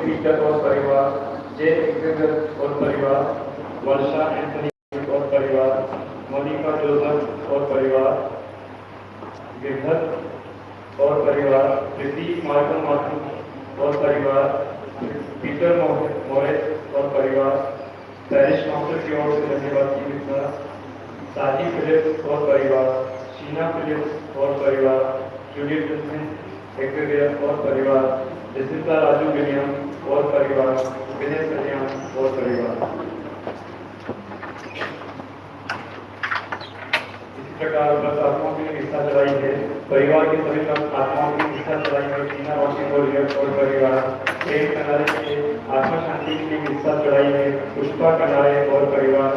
Peter और परिवार, जे Xavier और परिवार, वर्षा एंथनी और परिवार, मोनिका जोसेफ और परिवार, गिरधर और परिवार, प्रीति मार्कन मार्कन और परिवार, पीटर मोरेस और परिवार, पैरिश मास्टर की ओर से धन्यवाद की मिलता, साजी फिलिप्स और परिवार, शीना फिलिप्स और परिवार, जूलियट विंसेंट एक्जेवियर और परिवार, जसिंता राजू विलियम और परिवार, विनय कल्याण और परिवार। इसी प्रकार बस आत्माओं की निष्ठा चलाई है, परिवार के सभी आत्माओं की निष्ठा चलाई है, टीना रोशन और परिवार, प्रेम कनारे के आत्मा शांति के लिए निष्ठा चलाई है, पुष्पा कनारे और परिवार,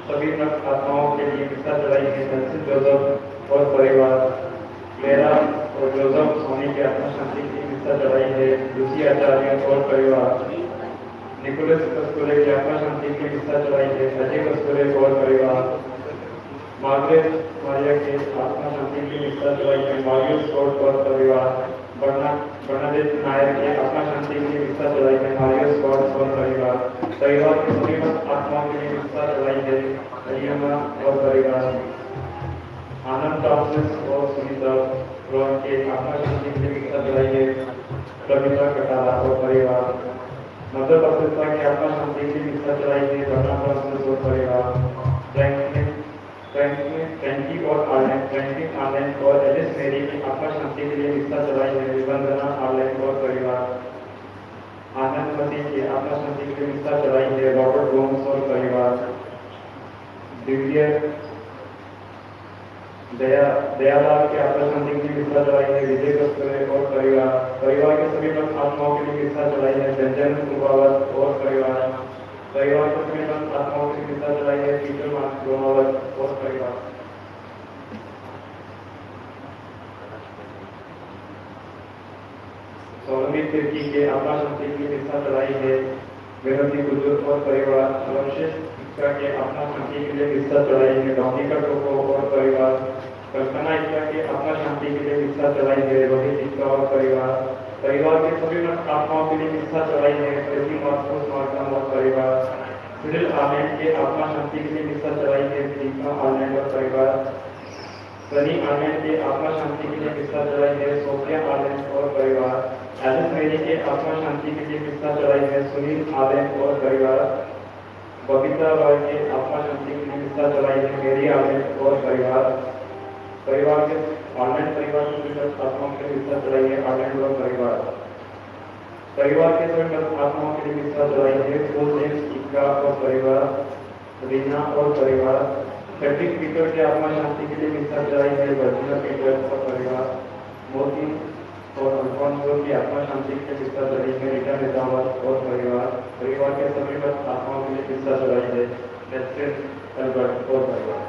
सभी आत्माओं के लिए निष्ठा चलाई है, नरसिंह जोसेफ और परिवार, क्लेरा और जोसेफ सोनी की आत्मा शांति की निष्ठा चलाई है, लूसी आचार्य और परिवार, निकोलस कस्तूरे की आत्मा शांति की निष्ठा चलाई है, अजय कस्तूरे और परिवार, मार्गरेट मारिया के आत्मा शांति की निष्ठा चलाई है, मार्गरेट स्कॉट और परिवार, बर्नाडेट नायर के आत्मा शांति की निष्ठा चलाई है, मारिया स्कॉट और परिवार के सभी आत्माओं के लिए निष्ठा चलाई है, अरियमा और परिवार, आनंद टॉमस और सुनीता रॉन के आत्मा शांति के लिए निष्ठा चलाई है, कविता कटारा और परिवार, मदर पत्रिका की आत्मा शांति के लिए निष्ठा चलाई है, बर्ना टॉमस और परिवार, फ्रैंकी आर्लेंड और एलिस मेरी की आत्मा शांति के लिए निष्ठा चलाई है, वंदना आर्लेंड और परिवार, आनंद मसीह की आत्मा शांति के लिए निष्ठा चलाई है, रॉबर्ट गोम्स और परिवार, दिव्य दयालाल की आत्मा शांति के लिए निष्ठा चलाई है, विजय कस्तूरे और परिवार के सभी आत्माओं के लिए निष्ठा चलाई है, व्यंजन कुमावत और परिवार के सभी आत्माओं के लिए निष्ठा चलाई है, पीटर मार्क और परिवार। सोलमी तिर्की के आत्मा शांति के लिए निष्ठा चलाई है, विनती गुजर और परिवार, अवशेष के आत्मा शांति के लिए निष्ठा चलाई है, डॉक्टर टोको और परिवार, कल्पना इच्छा के आत्मा शांति के लिए निष्ठा चलाई है, रोहित इच्छा और परिवार के सभी आत्माओं के लिए निष्ठा चलाई है, प्रीति मार्कोस मार्कम और परिवार, सिरिल आर्लैंड के आत्मा शांति के लिए निष्ठा चलाई है, दीपा आर्लैंड और परिवार, सनी आर्लैंड के आत्मा शांति के लिए निष्ठा चलाई है, सोफिया आर्लैंड और परिवार, एलिस मेरी के आत्मा शांति के लिए निष्ठा चलाई है, सुनील आर्लैंड और परिवार, बबीता रॉय के आत्मा शांति के लिए निष्ठा चलाई है, मेरी आर्लैंड और परिवार के आर्लैंड परिवार के आत्माओं के लिए निष्ठा चलाई है, आर्लैंड और परिवार के सभी आत्माओं के लिए निष्ठा चलाई है, फुल जेम्स इक्का और परिवार, रीना और परिवार, फ्रेडरिक पीटर के आत्मा शांति के लिए निष्ठा चलाई है, वर्जिना पीटर और परिवार, मोती और अल्फोंसो की आत्मा शांति के लिए निष्ठा चलाई है, रीटा नेतावत और परिवार के सभी आत्माओं के लिए निष्ठा चलाई है, नेस्टर एल्बर्ट और परिवार।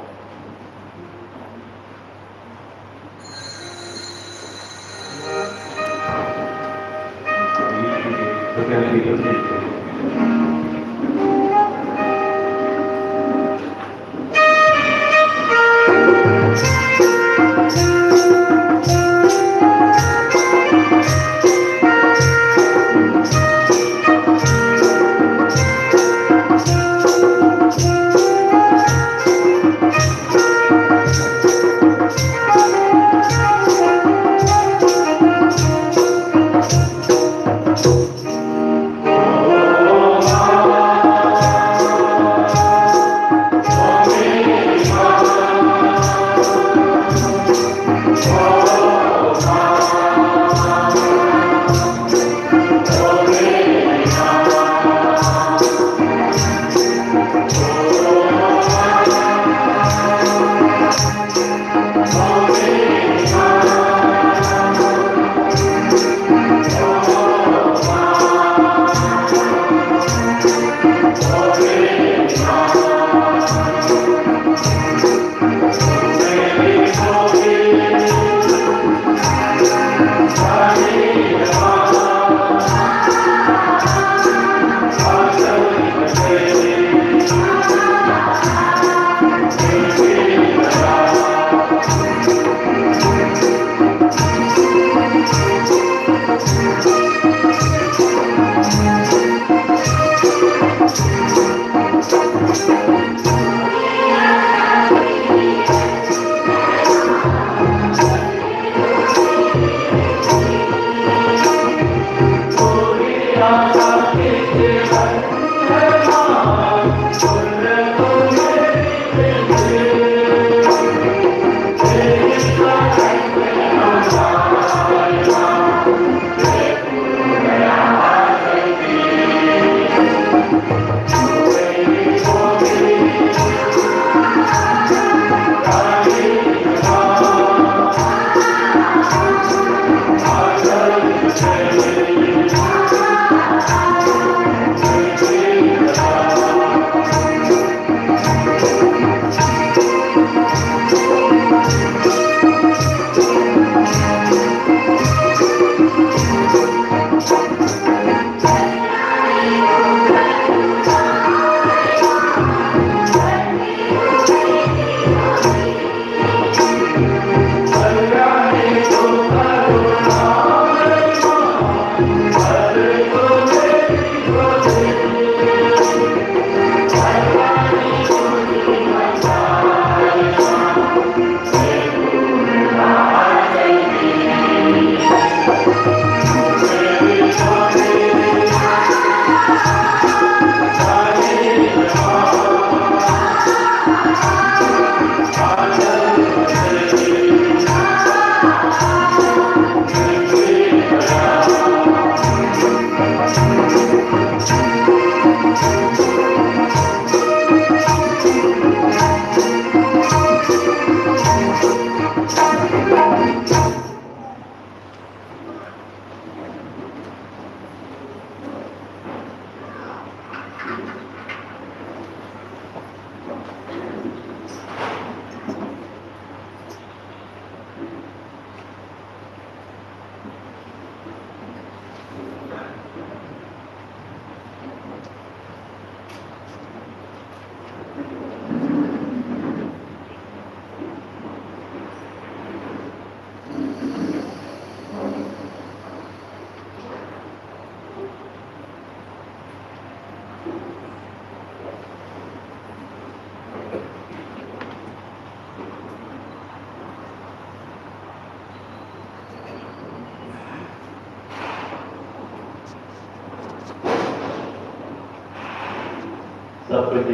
सब कुछ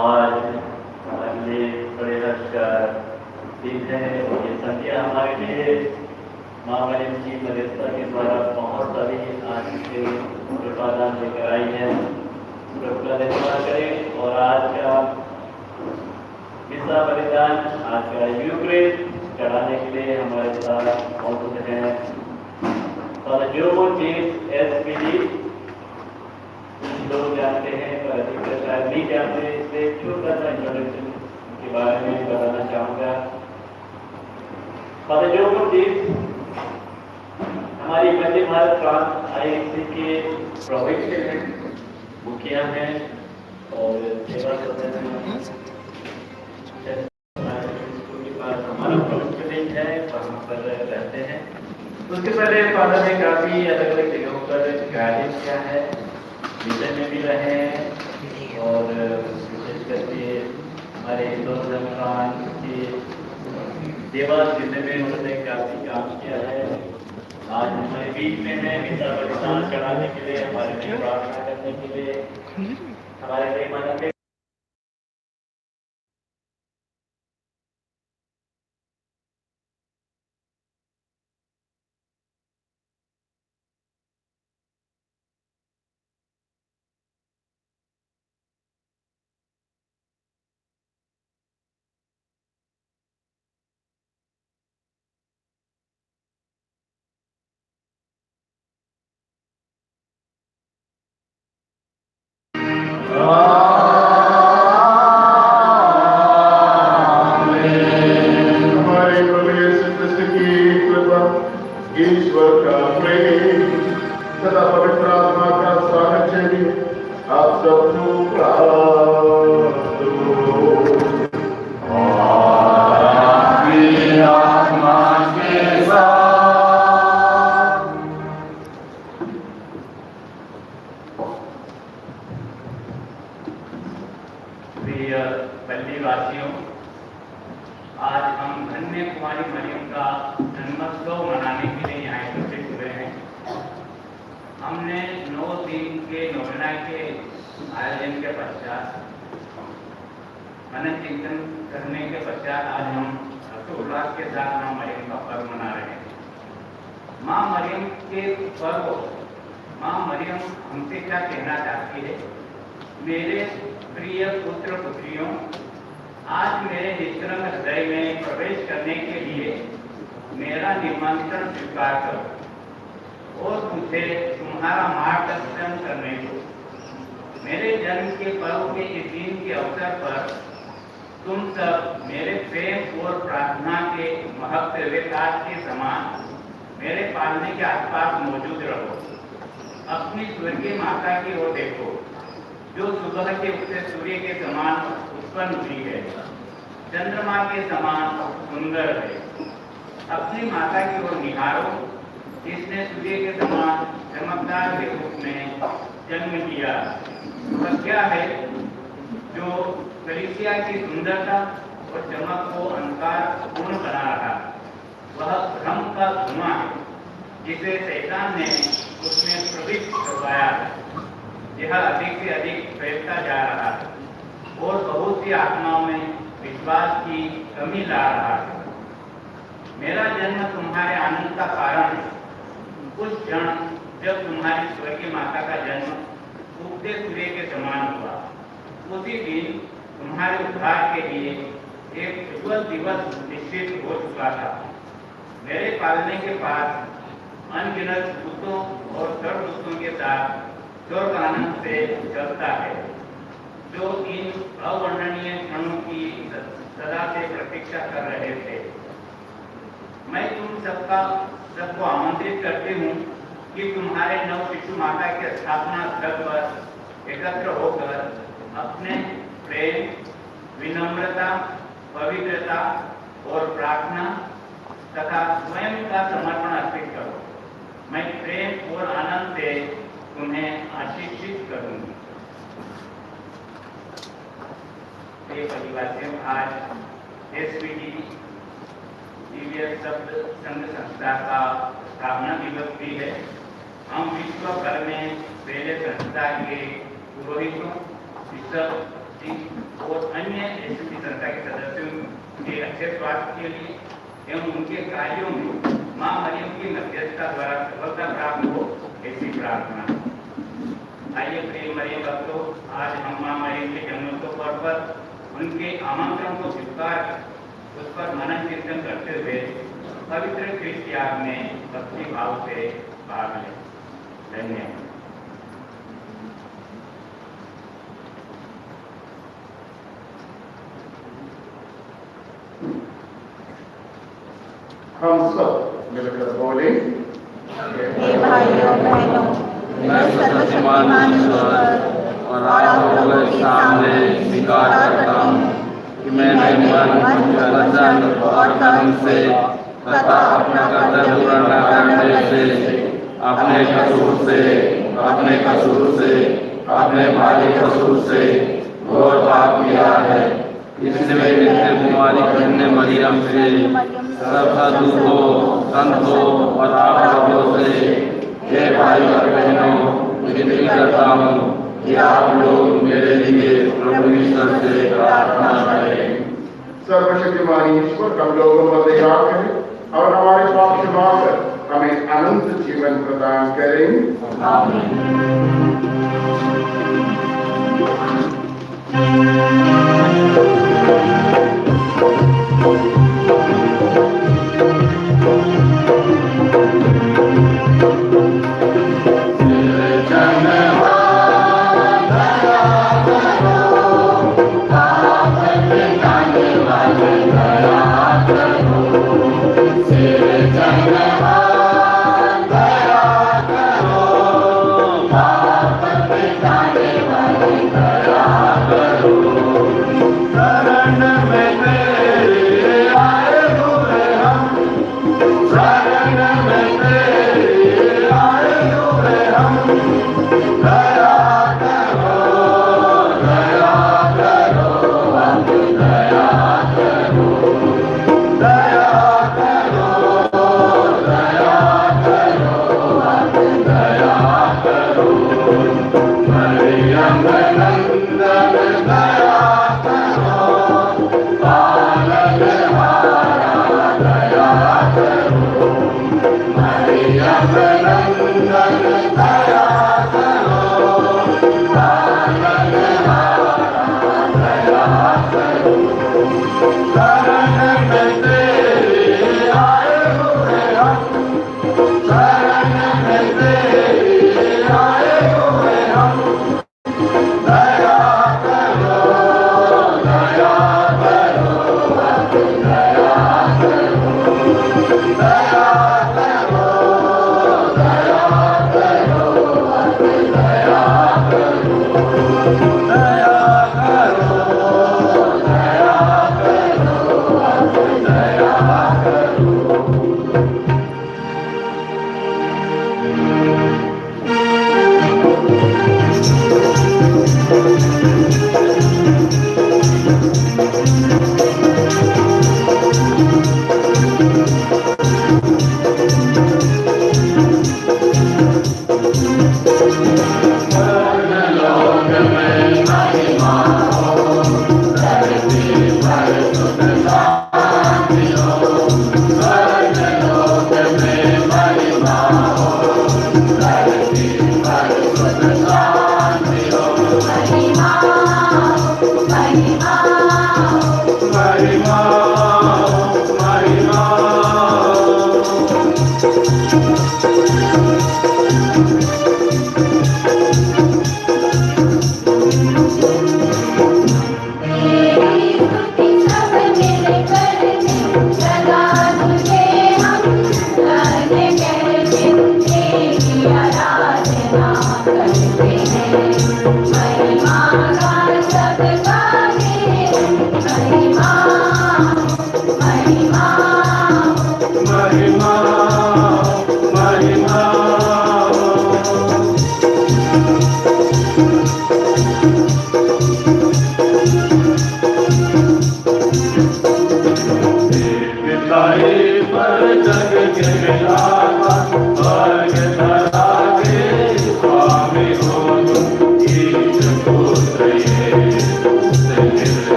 आज हमारे लिए बड़े हर्ष का दिन है और ये संध्या हमारे लिए माँ मरियम की मदद के द्वारा बहुत सारी आज के कृपादान लेकर आई है। प्रभु का धन्यवाद करें और आज का मिसा बलिदान, आज का यूक्रेन चढ़ाने के लिए हमारे साथ मौजूद हैं Father Joe James SPD। कुछ लोग जानते हैं पर अधिकतर शायद नहीं जानते, इसलिए छोटा सा इंट्रोडक्शन के बारे में बताना चाहूँगा। Father Joe James हमारी मध्य भारत प्रांत IHC के प्रोविंशियल मुखिया हैं और सेवा करते हैं। हमारा प्रोविंशियल है, वहाँ पर रहते हैं। उसके पहले फादर ने काफ़ी अलग अलग जगहों पर कार्य किया है, मिशन में भी रहे हैं और विशेष करके हमारे हिंदू धर्म प्रांत के देवास जिले में उन्होंने काफ़ी काम किया है। आज हमारे बीच में है मिसा बलिदान चढ़ाने के लिए, हमारे लिए प्रार्थना करने के लिए, हमारे लिए मदद ईश्वर का प्रेम तथा पवित्र आत्मा का सानिध्य आप सबको प्राप्त हो। आपकी आत्मा के साथ। प्रिय बल्ली वासियों, आज हम धन्य कुमारी मरियम का जन्मोत्सव मनाने के आयोजन के पश्चात मनन चिंतन करने के पश्चात आज हम हर्षोल्लास के साथ माँ मरियम का पर्व मना रहे हैं। माँ मरियम के पर्व, माँ मरियम हमसे क्या कहना चाहती है? मेरे प्रिय पुत्र पुत्रियों, आज मेरे निश्चल हृदय में प्रवेश करने के लिए मेरा निमंत्रण स्वीकार करो और मुझे तुम्हारा मार्गदर्शन करने को। मेरे जन्म के पर्व के इस दिन के अवसर पर तुम सब मेरे प्रेम और प्रार्थना के महत्वकाश के समान मेरे पालने के आसपास मौजूद रहो। अपनी स्वर्गीय माता की ओर देखो, जो सुबह के उगते सूर्य के समान उत्पन्न हुई है, चंद्रमा के समान सुंदर है। अपनी माता की ओर निहारो, जिसने सूर्य के समान चमकदार के रूप में जन्म लिया। वह क्या है जो कलीसिया की सुंदरता और चमक को अंधकार पूर्ण बना रहा? वह भ्रम का धुआं है जिसे शैतान ने उसमें प्रविष्ट करवाया है। यह अधिक से अधिक फैलता जा रहा है और बहुत सी आत्माओं में विश्वास की कमी ला रहा है। मेरा जन्म तुम्हारे आनंद का कारण है। उस क्षण जब तुम्हारी स्वर्गीय माता का जन्म उगते सूर्य के समान हुआ, उसी दिन तुम्हारे उद्धार के लिए एक उज्ज्वल दिवस निश्चित हो चुका था। मेरे पालने के पास अनगिनत दूतों और सर्वदूतों के साथ स्वर्ग आनंद से चलता है, जो इन अवर्णनीय क्षणों की सदा से प्रतीक्षा कर रहे थे। मैं तुम सबको आमंत्रित करती हूँ कि तुम्हारे नव शिशु माता के स्थापना स्थल पर एकत्र होकर अपने प्रेम, विनम्रता, पवित्रता और प्रार्थना तथा स्वयं का समर्पण अर्पित करो। मैं प्रेम और आनंद से तुम्हें आशीषित करूंगी। ये परिवार आज एसपीडी दिव्य शब्द संघ संस्था का स्थापना दिवस भी है। हम विश्व भर में पहले संस्था के पुरोहितों, शिक्षक और अन्य एसपीडी संस्था के सदस्यों के अच्छे स्वास्थ्य के लिए एवं उनके कार्यों में माँ मरियम की मध्यस्थता द्वारा सफलता प्राप्त हो, ऐसी प्रार्थना। आइए प्रिय मरियम भक्तों, आज हम माँ मरियम के जन्मोत्सव पर्व पर उनके आमंत्रण को स्वीकार कर उस पर मनन चिंतन करते हुए पवित्र ख्रिस्त याग में भक्ति भाव से भाग लें। धन्यवाद। हम सब मिलकर बोले, हे भाइयों बहनों, मैं सर्वशक्तिमान ईश्वर और आप लोगों के सामने स्वीकार करता हूँ कि मैंने मन, वचन और कर्म से तथा अपना कर्तव्य पूरा न करने से, अपने कसूर से, अपने भारी कसूर से घोर पाप किया है। इसलिए नित्य कुमारी कन्या मरियम से सब साधुओं, संतों और आप लोगों से, हे भाई और बहनों, विनती करता हूँ कि आप लोग मेरे लिए प्रभु ईश्वर से प्रार्थना करें। सर्वशक्तिमान ईश्वर हम लोगों पर दया करें और हमारे पाप क्षमा कर हमें अनंत जीवन प्रदान करें। आमीन। शरण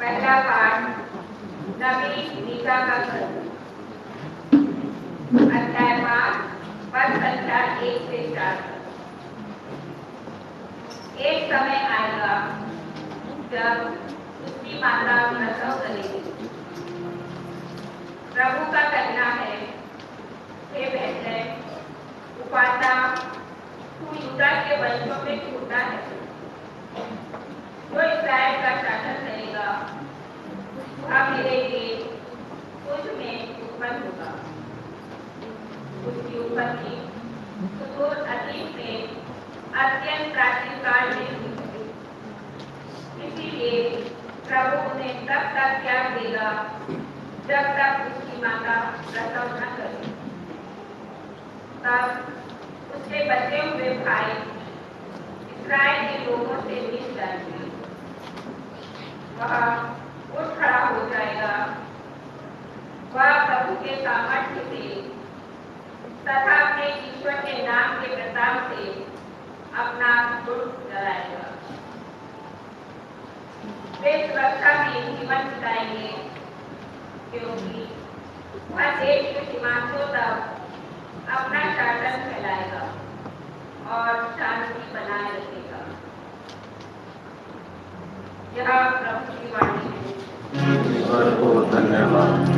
पहला पाठ नबी गीता का अध्याय 5 पद संख्या 1 से 4। एक समय आएगा जब उसकी माता प्रसव करेगी। प्रभु का कहना है, हे बेथलेहम उपाता, तू यूदा के वंशों में छोटा है, जो इस्राएल का शासन करेगा वह मेरे लिए तुझ में उत्पन्न होगा। उसकी उत्पत्ति सुदूर अतीत में अत्यंत प्राचीन काल में हुई है। इसीलिए प्रभु उन्हें तब तक त्याग देगा जब तक उसकी माता प्रसव न करे। तब उसके बचे हुए भाई इस्राएल के लोगों से मिल जाएंगे। वह उठ खड़ा हो जाएगा। वह प्रभु के सामर्थ्य से तथा अपने ईश्वर के नाम के प्रताप से अपना दुर्ग जलाएगा। वे सुरक्षा में जीवन बिताएंगे, क्योंकि वह देश के सीमांतों तक अपना शासन फैलाएगा और शांति बनाए रखेगा। यह प्रभु की वाणी है। ईश्वर को धन्यवाद।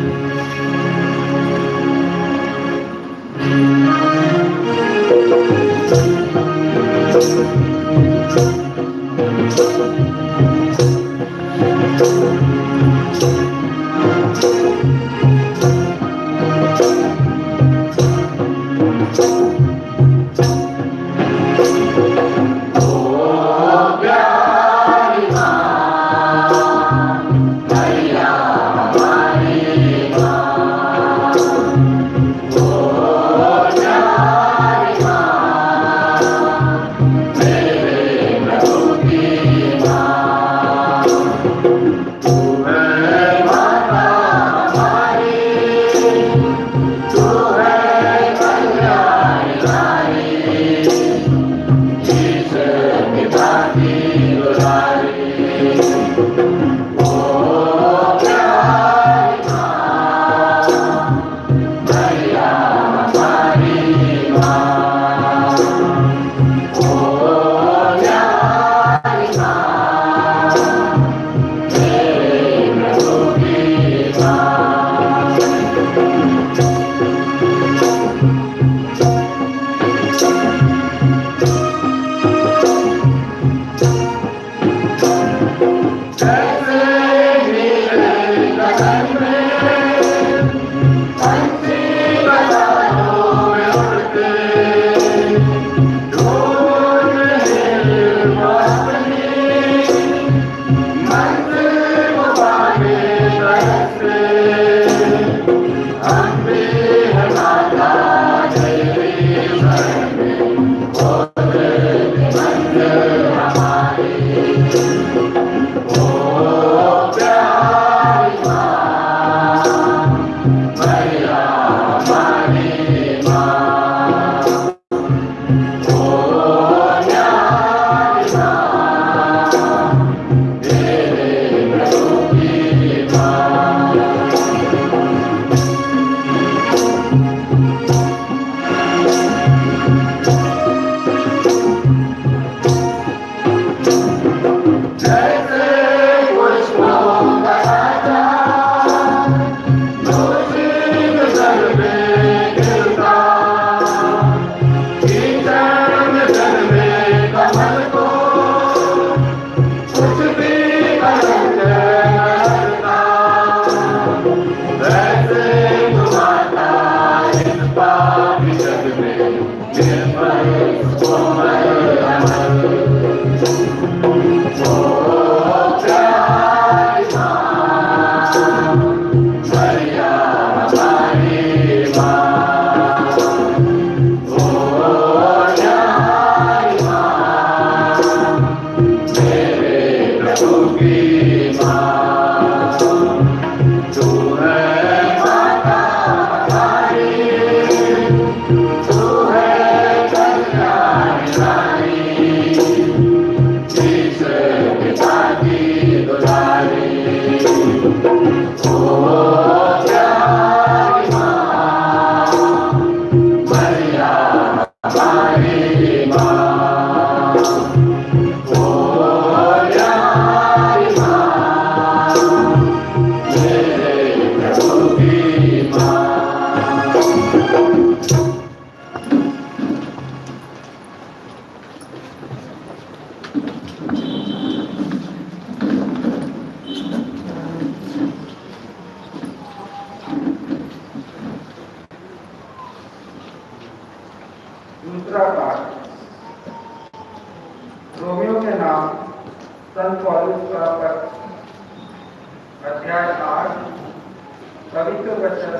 पवित्र वचन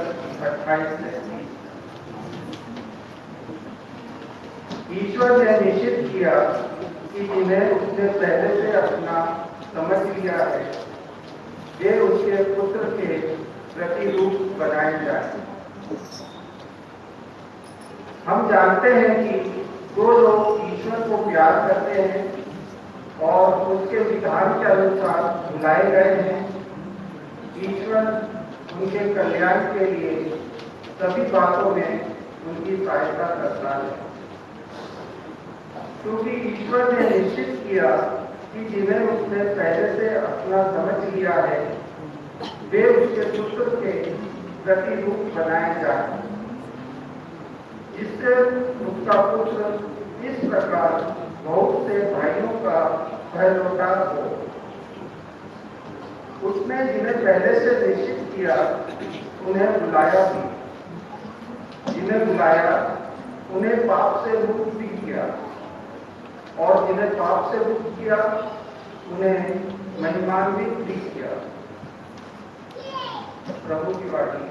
28 से। ईश्वर ने निश्चित किया कि जिन्हें उसने पहले से अपना समझ लिया है वे उसके पुत्र के प्रतिरूप बनाए जाए। हम जानते हैं कि जो लोग ईश्वर को प्यार करते हैं और उसके विधान के अनुसार बुलाए गए हैं, ईश्वर उनके कल्याण के लिए सभी बातों में उनकी सहायता करता है। क्योंकि ईश्वर ने निश्चित किया कि जिन्हें उसने पहले से अपना समझ लिया है वे उसके पुत्र के प्रतिरूप बनाए जाए, जिससे उसका पुत्र इस प्रकार बहुत से भाइयों का पहलौठा हो। उसने जिन्हें पहले से निश्चित किया उन्हें बुलाया भी, जिन्हें बुलाया उन्हें पाप से मुक्त भी किया, और जिन्हें पाप से मुक्त किया उन्हें महिमान्वित भी किया। प्रभु की वाणी।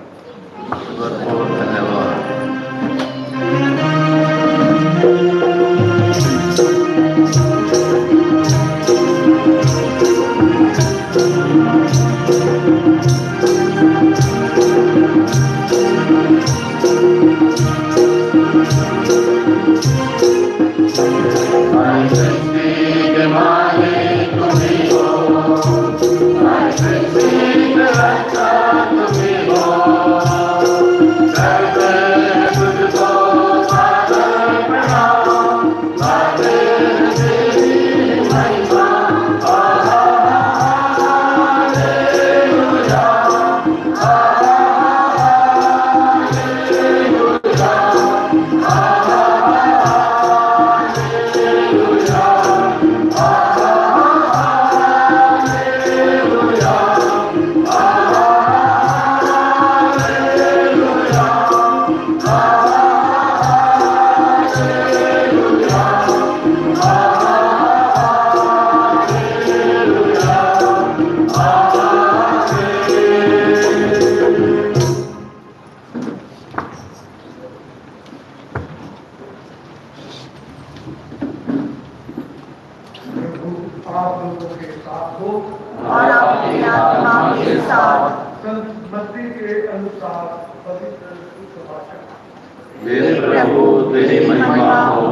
आप लोगों के साथ हो और अपनी आत्मा के साथ। संत मत्ती के अनुसार पवित्र सुभाषण। मेरे प्रभु तेरी महिमा हो।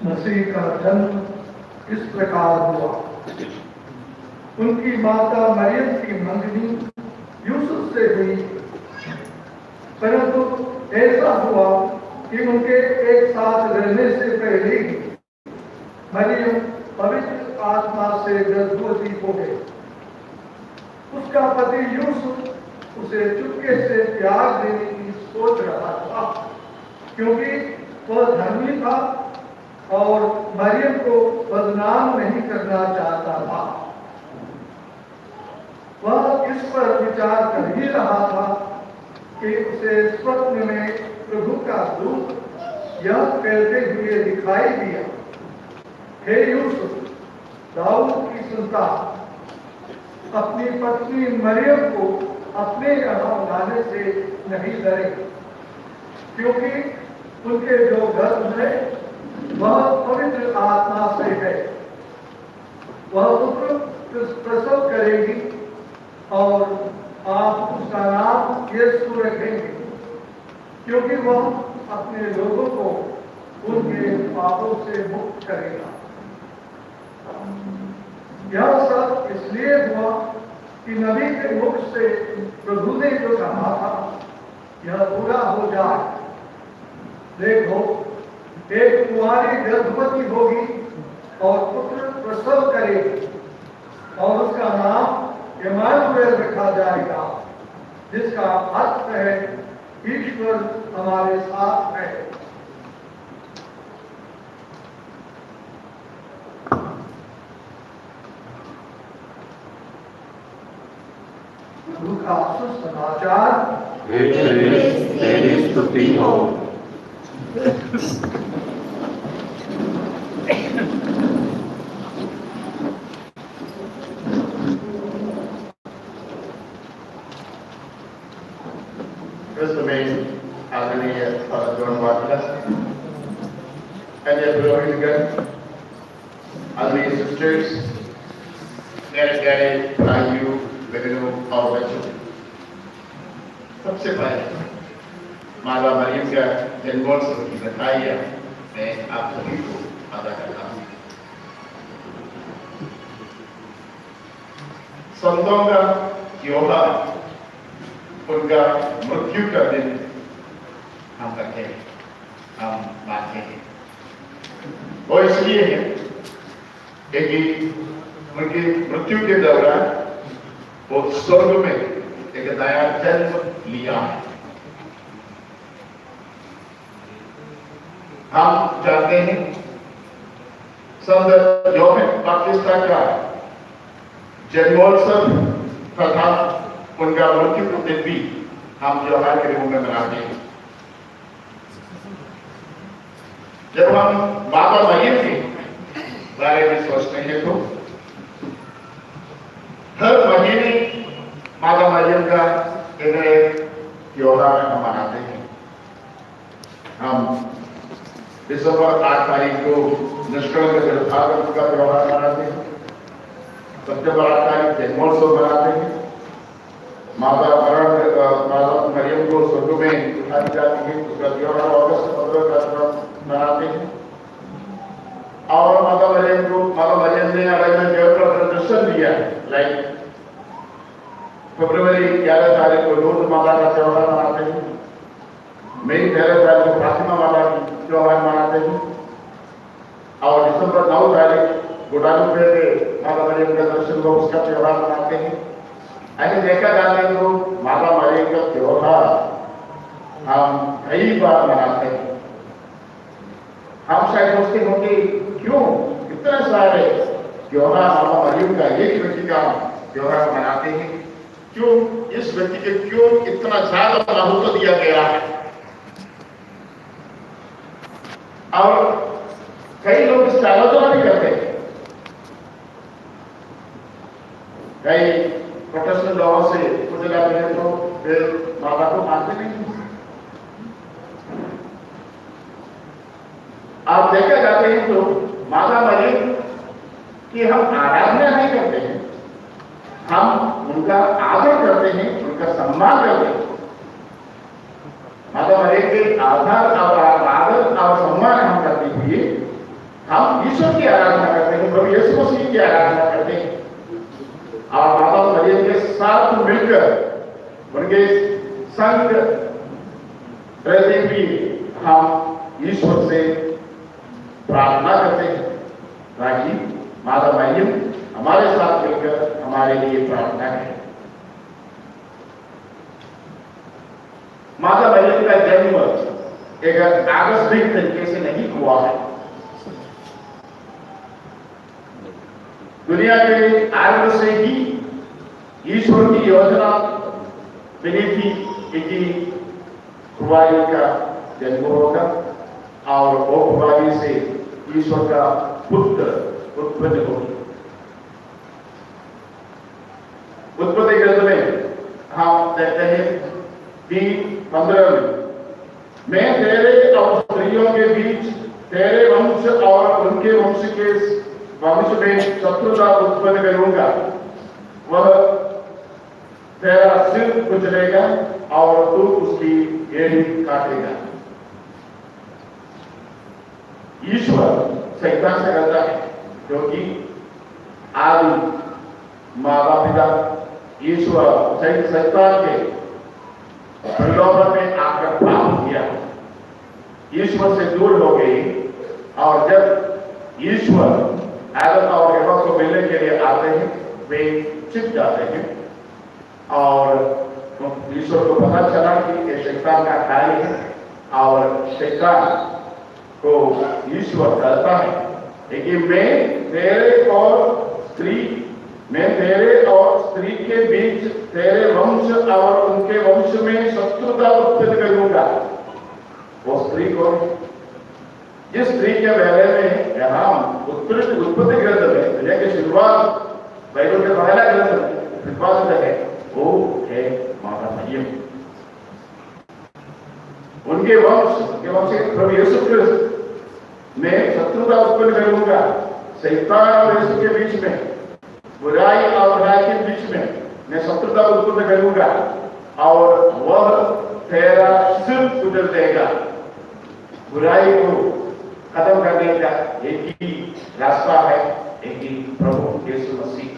मसीह का जन्म इस प्रकार हुआ। उनकी माता मरियम की मंगनी यूसुफ से हुई, परंतु ऐसा हुआ कि उनके एक साथ रहने से पहले ही मरियम पवित्र आत्मा से गर्भवती हो गई। उसका पति यूसुफ उसे चुपके से त्याग देने की सोच रहा था, क्योंकि वह धर्मी था और मरियम को बदनाम नहीं करना चाहता था। वह इस पर विचार कर ही रहा था कि उसे स्वप्न में प्रभु का दूत यह कहते हुए दिखाई दिया, हे यूसुफ, दाऊद की संतान, अपनी पत्नी मरियम को अपने यहाँ लाने से नहीं डरे, क्योंकि उनके जो गर्भ है वह पवित्र आत्मा से है। वह पुत्र प्रसव करेगी और आप उसका नाम यीशु रखेंगे, क्योंकि वह अपने लोगों को उनके पापों से मुक्त करेगा। यह सब इसलिए हुआ कि नबी के मुख से प्रभु ने जो कहा था यह पूरा हो जाए। देखो, एक कुंवारी गर्भवती होगी और पुत्र प्रसव करेगी और उसका नाम इम्मानुएल रखा जाएगा, जिसका अर्थ है ईश्वर हमारे साथ है। प्रभु का सुसमाचार हे क्रिस्त, तेरी स्तुति हो। First remain आदरणीय जॉन वाटलर, अन्य पुरोहितगण, आदरणीय सिस्टर्स, मेरे प्यारे भाइयों बहनों और बच्चों, सबसे पहले माता मरियम का जन्मोत्सव की बधाइयाँ मैं आप सभी को अदा करता हूँ। संतों का त्योहार, उनका मृत्यु का दिन हम करते हैं, हम मानते हैं। वो इसलिए है कि उनकी मृत्यु के दौरान वो स्वर्ग में एक नया जन्म लिया है। हम जानते हैं संत यूहन्ना बपतिस्ता का जन्मोत्सव तथा उनका मृत्यु का दिन भी हम त्योहार के रूप में मनाते हैं। जब हम माता मरियम के बारे में सोचते हैं तो हर महीने माता मरियम का एक त्योहार हम मनाते हैं। हम दिसंबर 8 तारीख को निष्कलंक जलभागवत का त्योहार मनाते हैं। सितंबर 8 तारीख जन्मोत्सव मनाते हैं। माता मरियम को स्वर्ग में उठाई जाती है, उसका त्योहार अगस्त 15 का मनाते हैं। और माता मरियम ने अलग देव का प्रदर्शन दिया, लाइक फरवरी 11 तारीख को लोर्द माता का त्योहार मनाते हैं। मई 13 तारीख को फातिमा माता की त्योहार मनाते हैं। और दिसंबर 9 तारीख गुडालुपे में माता मरियम का दर्शन को उसका त्योहार मनाते हैं। ऐसे देखा जाता है तो माता मरियम का त्योहार हम कई बार मनाते हैं। हम शायद सोचते होंगे क्यों इतने सारे त्योहार माता मरियम का एक व्यक्ति का त्योहार मनाते हैं, क्यों इस व्यक्ति के क्यों इतना ज्यादा महत्व दिया गया है। और कई लोग इसका आलोचना भी करते हैं। कई प्रोटेस्टेंट लोगों से कुछ जाते हैं तो फिर माता को मानते नहीं। आप देखा जाते हैं तो माता मरियम की हम आराधना नहीं करते हैं, हम उनका आदर करते हैं, उनका सम्मान करते हैं। माता मरियम के आधार और आदर और सम्मान हम करते हुए हम ईश्वर की आराधना करते हैं, प्रभु यीशु मसीह की आराधना करते हैं। और माता मरियम के साथ मिलकर उनके संग रहते हुए हम ईश्वर से प्रार्थना करते हैं ताकि माता मरियम हमारे साथ मिलकर हमारे लिए प्रार्थना करें। माता मरियम का जन्म एक आकस्मिक तरीके से नहीं हुआ है। दुनिया के आरंभ से ही ईश्वर की योजना बनी थी कि कुमारी का जन्म होगा और वो कुमारी से ईश्वर का पुत्र उत्पन्न होगी। उत्पत्ति ग्रंथ में हम देखते हैं कि 15 में तेरे और स्त्रियों के बीच तेरे वंश और उनके वंश के वंश में शत्रुता उत्पन्न करूंगा, वह तेरा सिर कुचलेगा और तू उसकी एड़ी काटेगा। ईश्वर शैतान से कहता है क्योंकि आदि माता पिता ईश्वर शैतान के प्रलोभन में आकर पाप किया, ईश्वर से दूर हो गई। और जब ईश्वर आदम और एवा को मिलने के लिए आते हैं वे छिप जाते हैं और ईश्वर को पता चला कि ये शैतान का कार्य है और शैतान को ईश्वर कहता है कि मैं तेरे और स्त्री के बीच तेरे वंश और उनके वंश में शत्रुता उत्पन्न करूंगा। वो स्त्री को जिस स्त्री के बारे में यहाँ उत्पत्ति ग्रंथ में दुनिया की शुरुआत बाइबल के पहला ग्रंथ में प्रतिपादित है, वो है माता मरियम। उनके वंश प्रभु यीशु क्रिस्त में शत्रुता उत्पन्न करूंगा। शैतान और यीशु के बीच में, बुराई और भलाई के बीच में मैं शत्रुता उत्पन्न करूंगा और वह तेरा सिर कुचल देगा। बुराई को खत्म करने का एक ही रास्ता है, एक ही प्रभु यीशु मसीह।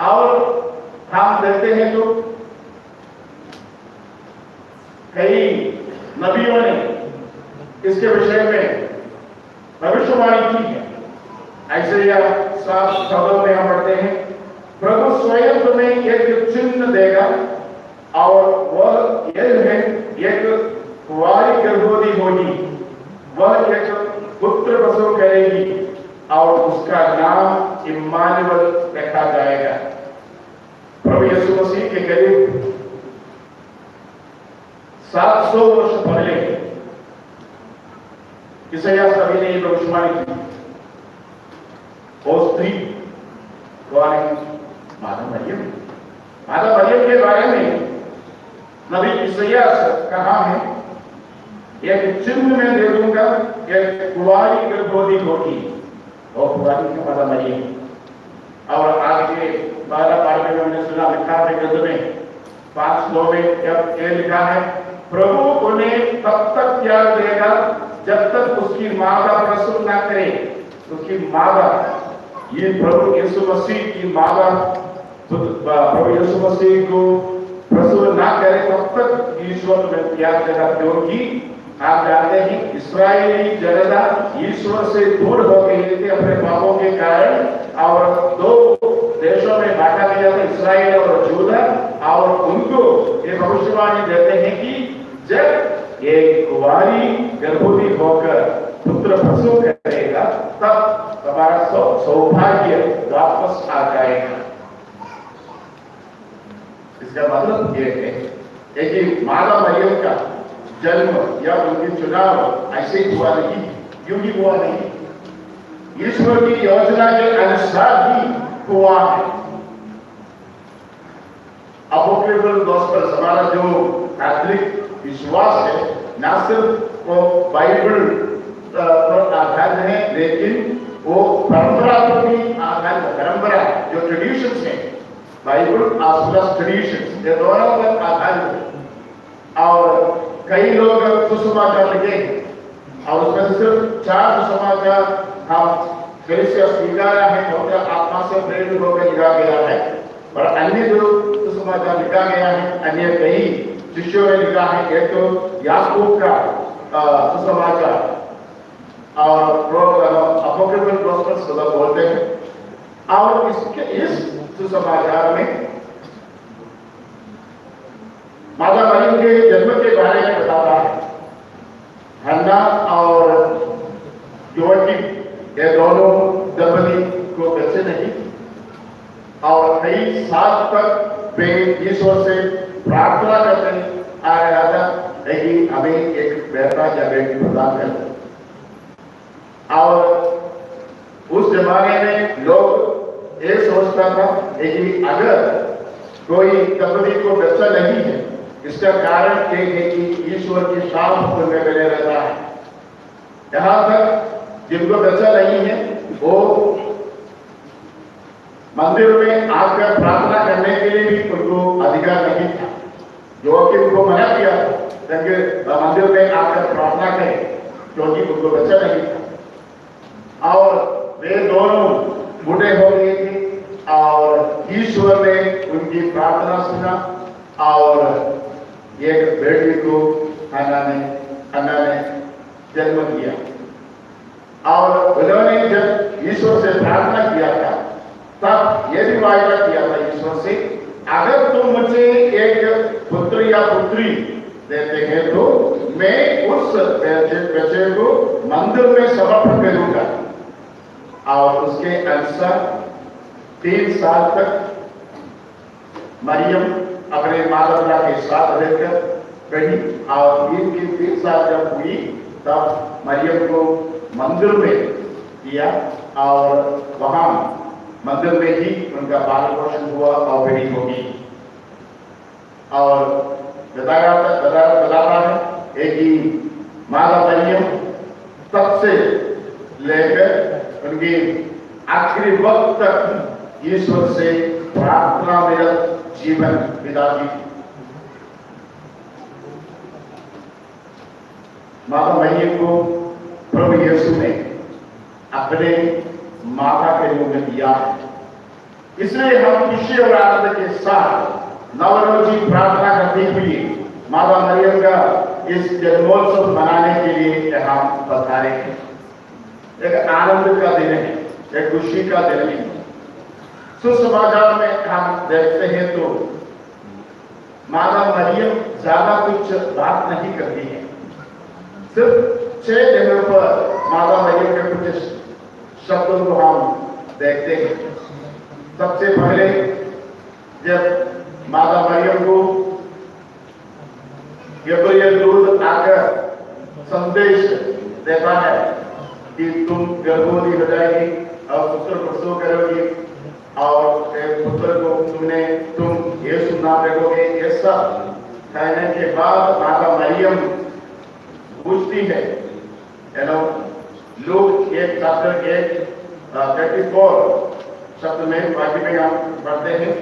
और हम देखते हैं तो कई नबियों ने इसके विषय में भविष्यवाणी की है। ऐसाया 7:14 में हम पढ़ते हैं, प्रभु स्वयं तुम्हें एक चिन्ह देगा और वह यह है, एक कुंवारी गर्भवती होगी, वह एक पुत्र प्रसव करेगी और उसका नाम इम्मानुएल रखा जाएगा। प्रभु यीशु मसीह के करीब 700 वर्ष पहले यशायाह नबी ने भविष्यवाणी की। वो स्त्री कौन है? माता मरियम। माता मरियम के बारे में नबी यशायाह से कहा है, एक चिन्ह में दे दूंगा, एक कुंवारी गर्भवती होगी, और कुंवारी की माता मरियम। और आगे 12 पाठ में हमने सुना, लिखा है ग्रंथ में 5:9 में जब ये लिखा है, प्रभु उन्हें तब तक त्याग देगा जब तक उसकी माता प्रसव न करे। उसकी माता, ये प्रभु यीशु मसीह की माता प्रभु यीशु मसीह को प्रसव न करे तब तक ईश्वर में त्याग देगा। क्योंकि आप जानते हैं इस्राएली जनता ईश्वर से दूर हो गई थी अपने पापों के कारण, और 2 देशों में बांटा गया था, इस्राएल और यहूदा। और उनको ये भविष्यवाणी देते हैं कि जब एक कुंवारी गर्भवती होकर पुत्र प्रसव करेगा तब हमारा सौभाग्य वापस आ जाएगा। इसका मतलब ये है कि माता मरियम का जन्म या उनकी चुनाव ऐसे हुआ नहीं, यूं ही हुआ नहीं, ईश्वर की योजना के अनुसार ही हुआ है। अपोक्रिफल गॉस्पेल हमारा जो कैथोलिक विश्वास है, न सिर्फ वो बाइबल पर आधारित है, लेकिन वो परंपरा पर भी आधारित, परंपरा जो ट्रेडिशंस है, बाइबल प्लस ट्रेडिशंस, ये दोनों पर आधारित है। और कई लोग सुसमाचार लिखे और उसमें से सिर्फ 4 सुसमाचार हम फिर से स्वीकारा है, क्योंकि आत्मा से प्रेरित होकर लिखा गया है। और अन्य जो सुसमाचार लिखा गया है, अन्य कई शिष्यों ने लिखा है। एक तो याकूब का सुसमाचार और अपोक्रिफल गॉस्पेल्स बोलते हैं। और इस सुसमाचार में माता मरियम के जन्म के बारे में बताता है। हन्ना और योआकीम ये दोनों दंपति को बच्चे नहीं, और कई साल तक वे ईश्वर से प्रार्थना करते आ रहा था कि हमें एक बेटा या बेटी प्रदान कर। और उस जमाने में लोग ये सोचता था कि अगर कोई दंपति को बच्चा नहीं है, इसका कारण ये है कि ईश्वर की शाप उनमें बने रहता है। यहां तक जिनको बच्चा नहीं है वो मंदिर में आकर प्रार्थना करने के लिए भी उनको अधिकार नहीं था, जो कि उनको मना किया ताकि मंदिर में आकर प्रार्थना करें, क्योंकि उनको बच्चा नहीं था। और वे दोनों बूढ़े हो गए थे और ईश्वर ने उनकी प्रार्थना सुना और एक बेटी को हन्ना ने जन्म दिया। और उन्होंने जब ईश्वर से प्रार्थना किया था तब यह भी वायदा किया था ईश्वर से, अगर तुम मुझे एक पुत्र या पुत्री देते हैं तो मैं उस बच्चे को मंदिर में समर्पण करूंगा। और उसके अनुसार 3 साल तक मरियम अपने माता पिता के साथ रहकर रही और 3 साल जब हुई तब मरियम को मंदिर में किया और वहां मंदिर में ही उनका पालन पोषण हुआ और बड़ी होगी। और बताता है एक ही माता मरियम तब से लेकर उनके आखिरी वक्त तक ईश्वर से प्रार्थना में जीवन बिताती थी। माता मरियम को प्रभु यीशु ने अपने माता के रूप में दिया है। इसलिए हम खुशी और आनंद के साथ नवरोजी प्रार्थना करते हुए माता मरियम का इस जन्मोत्सव मनाने के लिए हम पधारे हैं। एक आनंद का दिन है, एक खुशी का दिन है। सुसमाचार में हम देखते हैं तो माता मरियम ज्यादा कुछ बात नहीं करती है। सिर्फ 6 जगह पर माता मरियम के कुछ शब्दों को हम देखते हैं। सबसे पहले जब माता मरियम को गब्रिएल दूत आकर संदेश देता है कि तुम गर्भवती हो जाएगी और पुत्र प्रसव करोगी और एक पुत्र को तुम यीशु नाम रखोगे। ये सब कहने के बाद माता मरियम पूछती है, लूक 1:34 शब्द में बाकी में हम पढ़ते हैं,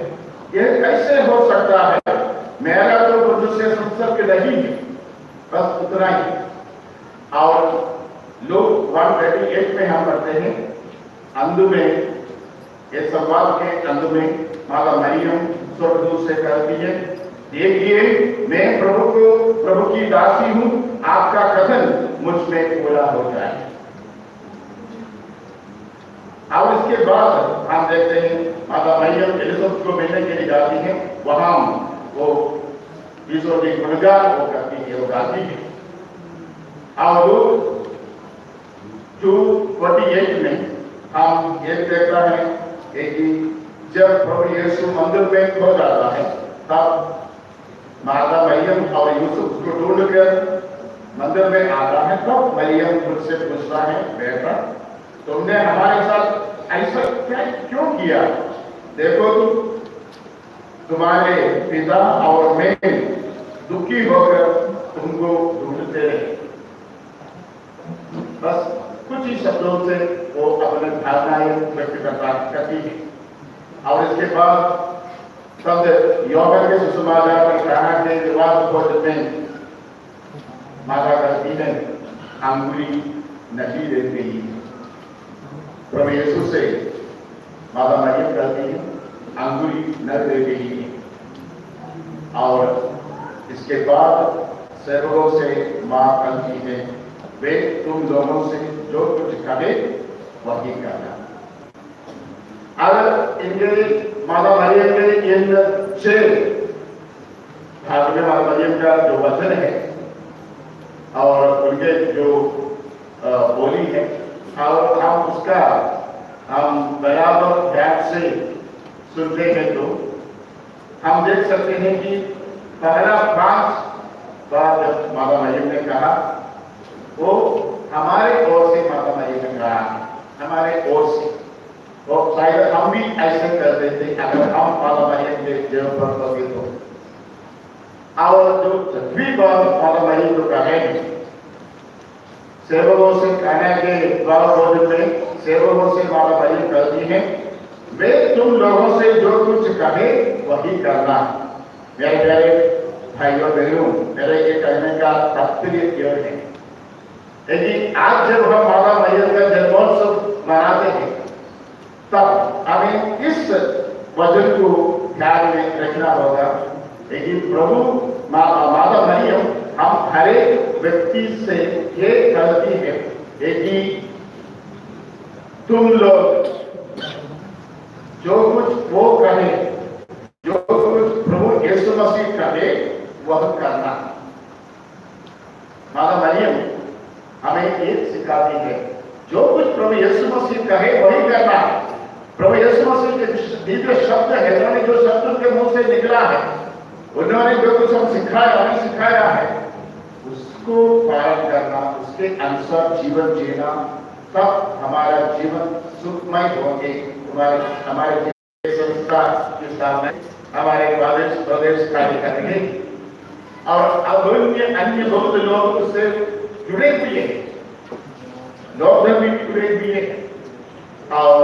यह कैसे हो सकता है, मेरा तो पुरुष से संसर्ग नहीं है, बस उतना ही। और लूक 1:38 में हम पढ़ते हैं, अंत में इस संवाद के अंत में माता मरियम स्वर्गदूत से कहती है, देखिए मैं प्रभु की दासी हूं, आपका कथन मुझ में पूरा हो जाए। और इसके बाद हम देखते हैं माता मरियम एलिजबेथ को मिलने के लिए जाती है। वहां वो ईश्वर की गुणगान वो करती है, वो गाती है। और 2:48 में हम ये देखता है कि जब प्रभु यीशु मंदिर में खो जाता है तब माता मरियम और यूसुफ को ढूंढकर मंदिर में आता है। तब मरियम मुझसे पूछता है, बेटा तुमने हमारे साथ ऐसा क्यों किया? देखो तुम्हारे पिता और मैं दुखी होकर तुमको ढूंढते रहे। बस कुछ ही शब्दों से वो अपने भावनाएं व्यक्त करती है। और इसके बाद तब यौवन के सुसमाचार में कहा के विवाद भोजन में माता करती है, अंगुली नहीं देती। प्रभु यीशु से माता मरियम कहती है, अंगुली न दे रही है। और इसके बाद सेवकों से मां कहती है, वे तुम लोगों से जो कुछ कहे वही करना। अगर इनके माता मरियम के इन 6 भाग में माता मरियम का जो वचन है और उनके जो बोली है और हम उसका हम बराबर ध्यान से सुनते हैं तो हम देख सकते हैं कि पहला 5 बार जब माता मरियम ने कहा वो हमारे ओर से माता मरियम ने कहा, हमारे ओर से। तो शायद हम भी ऐसे कर देते अगर हम माता मरियम के जन्म पर होते तो। और जो 6वीं बार माता मरियम को कहेंगे सेवकों से कहने के द्वारा भोजन में सेवकों से माता मरियम कहती है, वे तुम लोगों से जो कुछ कहे वही करना। मेरे प्यारे भाइयों बहनों, मेरे ये कहने का तात्पर्य यह है कि आज जब हम माता मरियम का जन्मोत्सव मनाते हैं तब हमें इस वचन को ध्यान में रखना होगा कि प्रभु माता मरियम हम हर एक व्यक्ति से ये कहती है कि तुम लोग जो कुछ वो कहे, जो कुछ वह करना। माता मरियम हमें एक सिखाती है, जो कुछ प्रभु यीशु मसीह कहे वही करना। प्रभु यीशु मसीह के दिव्य शब्द है, उन्होंने जो शब्द उनके मुंह से निकला है, उन्होंने जो कुछ हम सिखाया है, उसको पालन करना, उसके अनुसार जीवन जीना, तब हमारा जीवन सुखमय होंगे। हमारे संस्कार के सामने हमारे प्रदेश कार्य करेंगे और अब अन्य बहुत लोग उससे जुड़े भी हैं, लोग धर्म भी जुड़े भी हैं और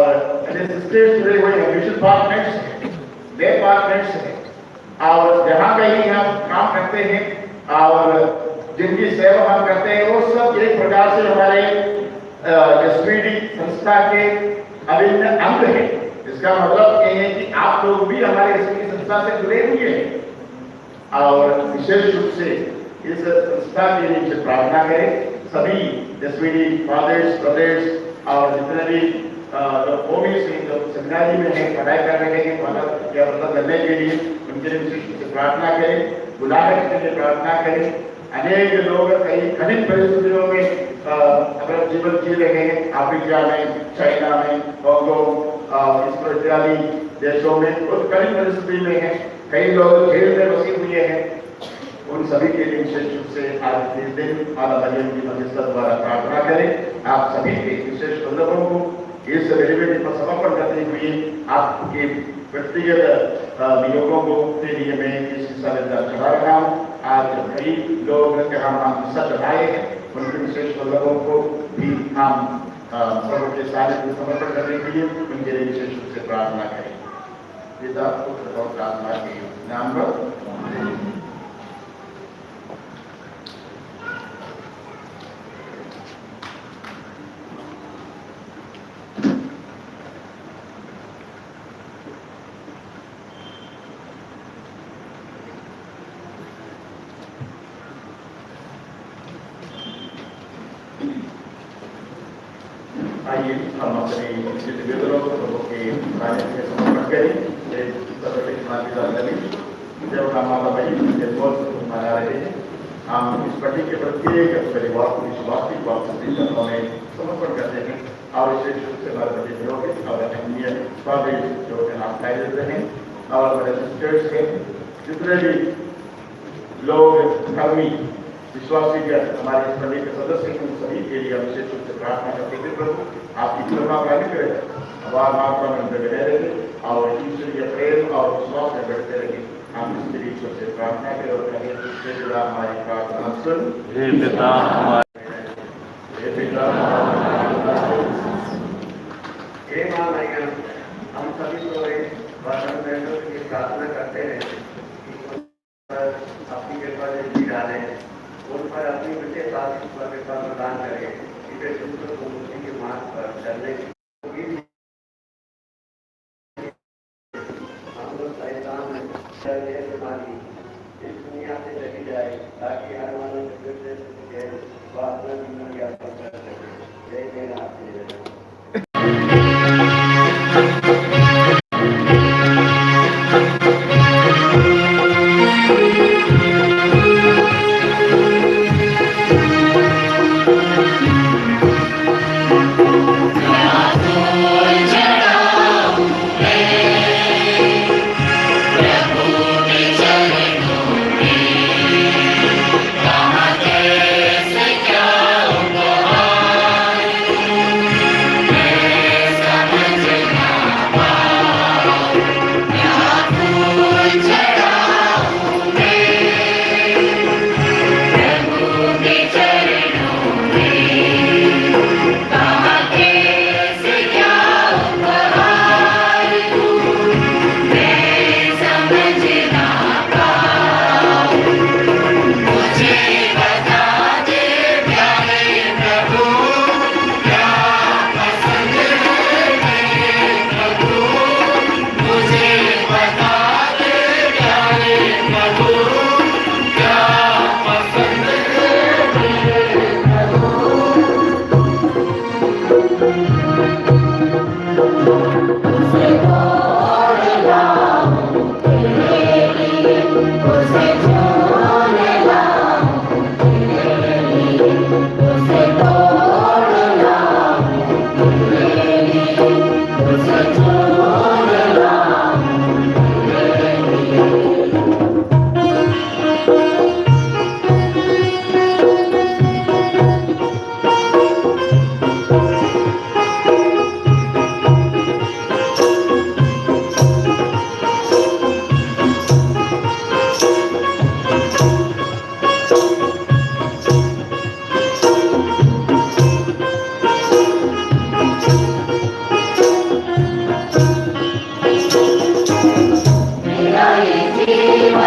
जुड़े हुए हैं, मिशन पार्टनर्स हैं, डे पार्टनर्स हैं और जहाँ कहीं हम काम करते हैं और जिनकी सेवा हम करते हैं, वो सब एक प्रकार से हमारे एसपीडी संस्था के अभिन्न अंग है। इसका मतलब ये है कि आप लोग भी हमारे एसपीडी संस्था से जुड़े हुए हैं और विशेष रूप से इस संस्था के लिए प्रार्थना करें। सभी एसपीडी फादर्स, ब्रदर्स और जितने भी जो सेमिनारी में है, पढ़ाई कर रहे हैं, मतलब करने के लिए उनके लिए विशेष रूप से प्रार्थना करें। बुलाने के लिए प्रार्थना करें। अनेक लोग कई कठिन परिस्थितियों में अपना जीवन जी रहे हैं, अफ्रीका में, चाइना में, हांगकांग इत्यादि देशों में बहुत कठिन परिस्थिति में है। कई लोग जेल में बसे हुए हैं। उन सभी के लिए विशेष रूप से आज के दिन माता मरियम की मध्यस्थता द्वारा प्रार्थना करें। आप सभी के विशेष बंधुओं को इस रेलवे पर समर्पण करते हुए आपके व्यक्तिगत नियोगों को के लिए मैं इस हिस्सा चढ़ा रहा हूँ। आज कई लोग हम हिस्सा चढ़ाए हैं, उनके विशेष बंधुओं को भी हम प्रभु के सानिध्य में समर्पण करने के लिए उनके लिए विशेष रूप से प्रार्थना करें। पिता पुत्र और आत्मा के नाम पर आइए हम अपने निवेदनों को प्रभु के सानिध्य में समर्पण करें। जब हम माता मरियम के जन्मोत्सव मना रहे हैं, हम इस पट्टी के प्रत्येक परिवार को विश्वासी वापसी में समर्पण करते हैं और विशेष रूप से हमारे बड़े लोग और अन्य जो नाम खाए देते हैं और हमारे सिस्टर्स हैं, जितने भी लोग धर्मी विश्वासी हमारे इस पट्टी के सदस्य हैं, सभी के लिए विशेष रूप से प्रार्थना करते हैं। प्रभु आपकी कृपा प्राप्त करें, अपार मात्रा में बने रहे और ईश्वरीय प्रेम और विश्वास में बढ़ते रहे। हम इसके लिए ईश्वर से प्रार्थना करें और कहें, हमारी प्रार्थना सुन। हे पिता हे माँ मरियम, हम सभी को की प्रार्थना करते हैं कि अपनी कृपा से जी डालें, उन पर अपनी विशेष आशीष पर कृपा प्रदान करें, इसे दूसरों को मुक्ति के मार्ग पर चलने की हम लोग शैतान बीमारी इस दुनिया से चली जाए, ताकि हर मानव फिर से अपना जीवन यापन कर सके। जय जय नाथ।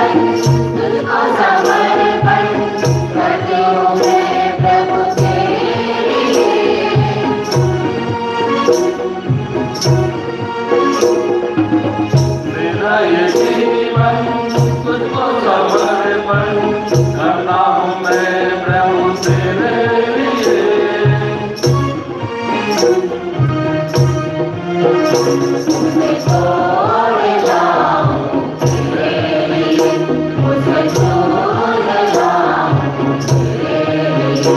तुझको समर्पण करती हूँ मैं प्रभु तेरे लिए। मेरा ये जीवन तुझको समर्पण करता हूँ मैं प्रभु तेरे लिए। मुझे छोड़ जाऊं तेरे लिए, मुझे छोड़ जाऊं तेरे लिए,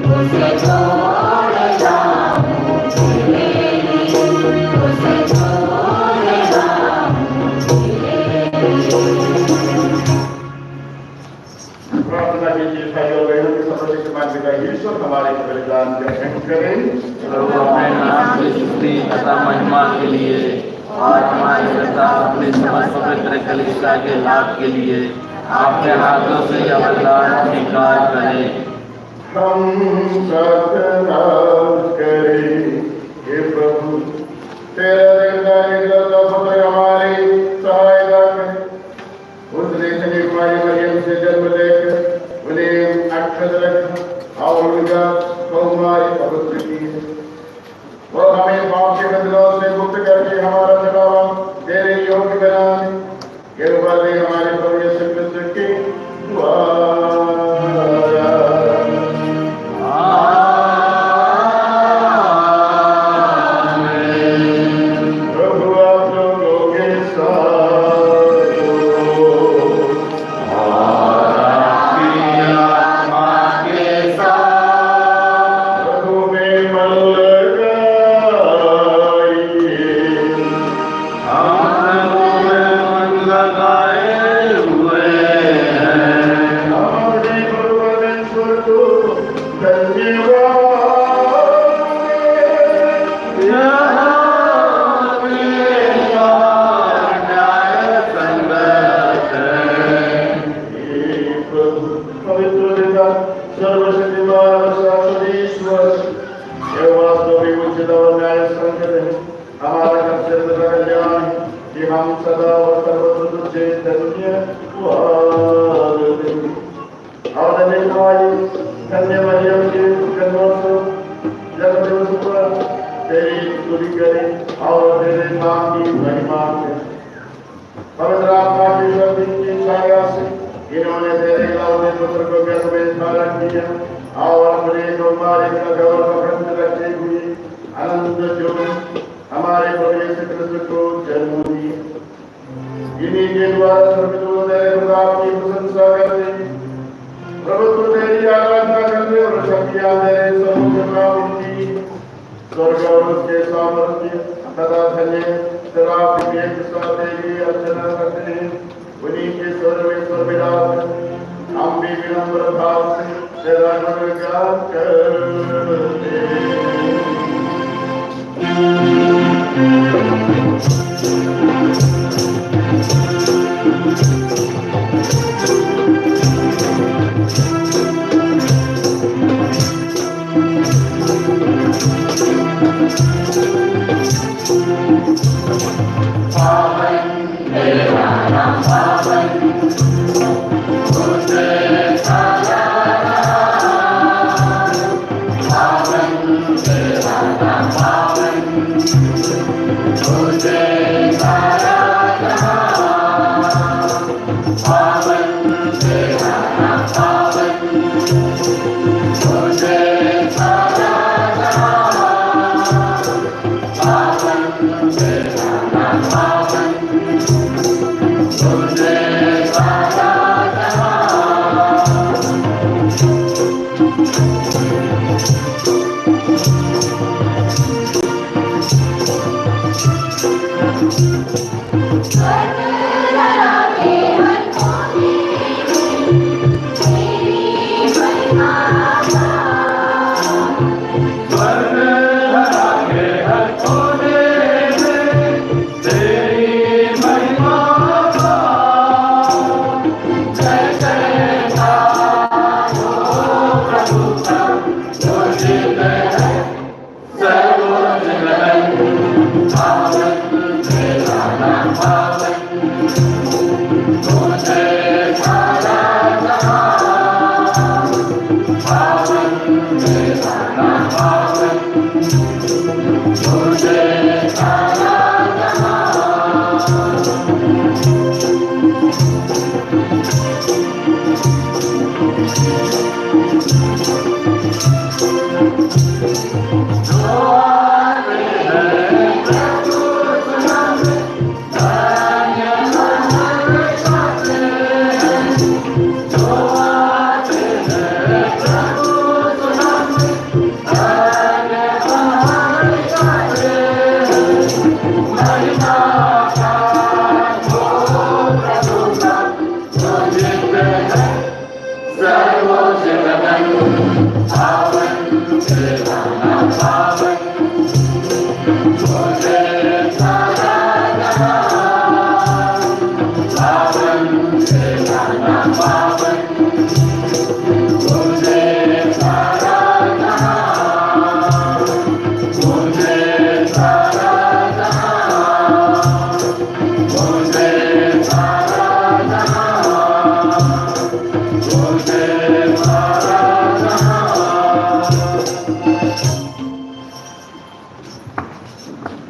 मुझे छोड़ जाऊं तेरे लिए, मुझे छोड़ जाऊं तेरे लिए। प्रार्थना कीजिए भाई और बहनों के समझ के मान पिता ईश्वर हमारे बलिदान का ग्रहण करें। प्रभु अपने नाम की स्तुति तथा महिमा के लिए और हमारे तथा अपने समस्त पवित्र कलीसिया के लाभ के लिए आपके हाथों से यह वरदान स्वीकार करें। हम प्रार्थना करें हे प्रभु तेरा देखता पुत्र हमारी सहायता करें। उसने शनि कुमारी मरियम से जन्म लेकर उन्हें अक्षत रखा और उनका कौमारी पवित्र की है। वह हमें पाप के बंधनों से मुक्त करके हमारा चढ़ावा तेरे योग्य बना दे। ये वादे हमारे प्रभु यीशु क्रिस्त के द्वारा। प्रभु आप लोगों के साथ हो। और आपकी आत्मा के साथ प्रभु में मन लगाइए। हम प्रभु में मन लगाए हुए हैं। हमारे प्रभु परमेश्वर को धन्यवाद। पवित्र पिता सर्वशक्तिमान शाश्वत ईश्वर ये वास्तविक उचित और न्याय संगत है। हमारा कर्तव्य कल्याण है कि हम सदा और सर्वत्र तुझे धन्यवाद दें। और धन्य मरियम के जन्मदिवस पर तेरी स्तुति करें और तेरे नाम की महिमा करें। पवित्र आत्मा की शक्ति की छाया से इन्होंने तेरे लाउने पुत्र को गर्भ में धारण किया और अपने कुमारी का गौरव अखंड रखते हुए अनंत जीवन हमारे प्रभु यीशु क्रिस्त को जन्म दिया। इन्हीं के द्वारा स्वर्गदूत तेरे प्रताप की प्रशंसा करते हैं। प्रभु तेरी आराधना करते और शक्तियां तेरे समुद्र में उठती। स्वर्ग और उसके सामर्थ्य तथा धन्य तेरा एक साथ तेरी अर्चना करते हैं। उन्हीं के स्वर में स्वर मिलाकर हम भी विनम्र भाव से तेरा गुणगान करते हैं। Amen.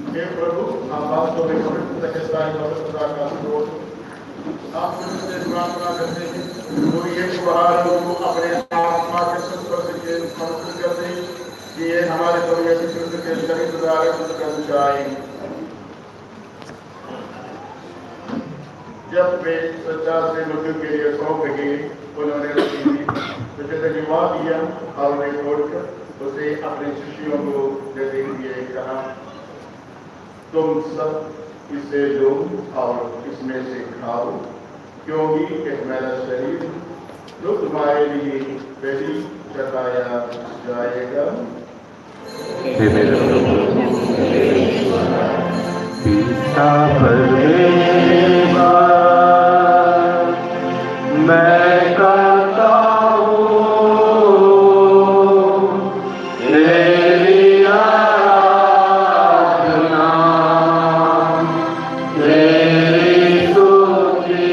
हे प्रभु, आप वास्तव में पवित्र के साथ पवित्रता का स्रोत, आप मुझसे प्रार्थना करते हैं, कोई एक उपहार को अपने आत्मा के संस्पर्श के समर्पित कर दे, कि ये हमारे प्रभु यीशु क्रिस्त के शरीर द्वारा बन जाए। जब वे सच्चा से मृत्यु के लिए सौंप गए, उन्होंने रोटी दी, तो जैसे धन्यवाद दिया और उन्हें तोड़कर उसे अपने शिष्यों को देते हुए कहा, तुम सब इसे लो और इसमें से खाओ, क्योंकि यह मेरा शरीर जो तुम्हारे लिए पहली चढ़ाया जाएगा। हे मेरे प्रभु, पिता परमेश्वर, मैं करता हूँ तेरी आराधना, तेरी स्तुति।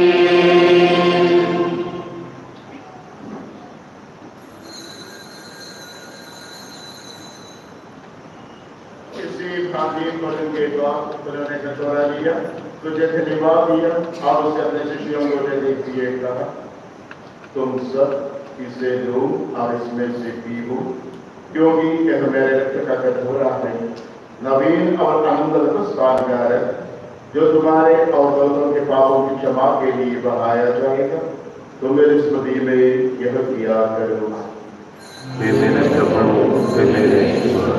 इसी भांति भोजन के बाद उन्होंने कटोरा लिया, तो जैसे धन्यवाद दिया और उसे अपने शिष्यों को देते हुए कहा, तुम सब इसे लो और इसमें से पीओ, क्योंकि यह मेरे रक्त का कटोरा है, नवीन और अनंत पुष्पागार है, जो तुम्हारे और बहुतों के पापों की क्षमा के लिए बहाया जाएगा। तुम मेरी स्मृति में यह किया करो। हे मेरे प्रभु, हे मेरे ईश्वर,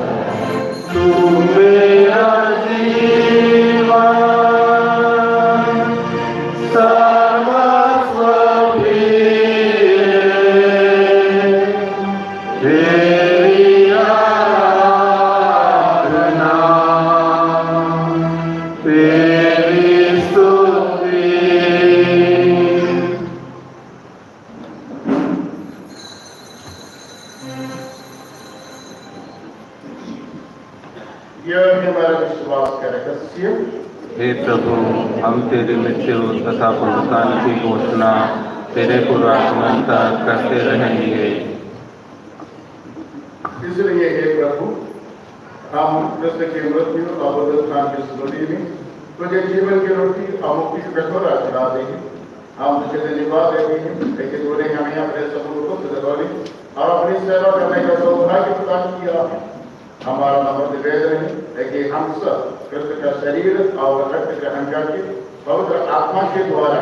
तू मेरा जीवन सर्वस्व भी है, तेरी आराधना, तेरी स्तुति। यह है हमारा विश्वास का रहस्य। हे प्रभु, हम तेरी मृत्यु तथा पुनरुत्थान की घोषणा तेरे पूर्वागमन तक करते रहेंगे। इसलिए हे प्रभु, हम कृष्ण की मृत्यु और पुनरुत्थान की स्मृति में तुझे जीवन की रोटी और मुक्ति का कटोरा चढ़ा देंगे। हम तुझे धन्यवाद देते हैं, लेकिन तूने हमें अपने सबूत को सदौली और अपनी सेवा करने का सौभाग्य प्रदान किया है। हमारा नम्र निवेदन है कि हम सब कृष्ण का शरीर और रक्त ग्रहण करके पवित्र आत्मा के द्वारा